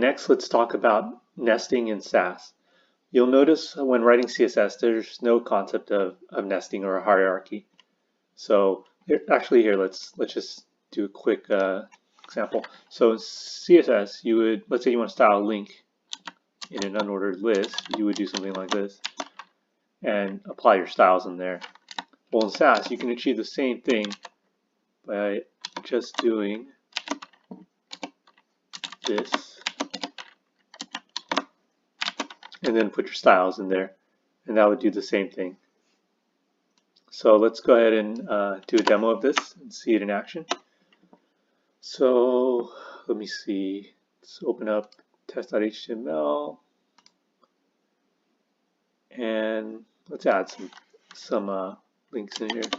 next let's talk about nesting in Sass. You'll notice when writing CSS there's no concept of nesting or a hierarchy. So actually here let's just do a quick example. So in CSS you would, let's say you want to style a link in an unordered list, you would do something like this and apply your styles in there. Well, in Sass you can achieve the same thing by just doing this and then put your styles in there, and that would do the same thing. So let's go ahead and do a demo of this and see it in action. So let me see, let's open up test.html and let's add some links in here.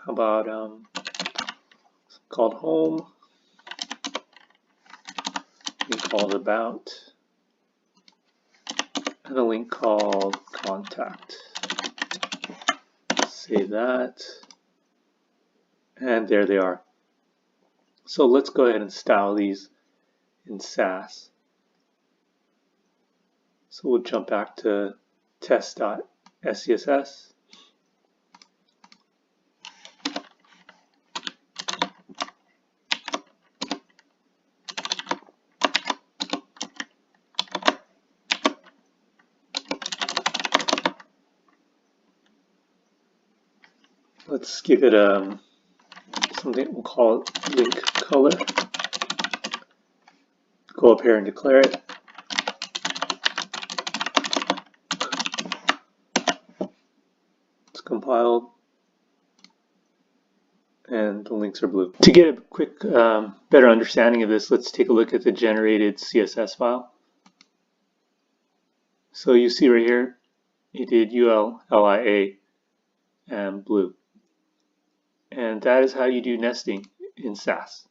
How about called home, link called about, and a link called contact. Save that, and there they are. So let's go ahead and style these in Sass. So we'll jump back to test.scss. Let's give it something we'll call link color. Go up here and declare it. It's compiled and the links are blue. To get a quick better understanding of this, let's take a look at the generated CSS file. So you see right here it did UL, LIA, and blue. And that is how you do nesting in Sass.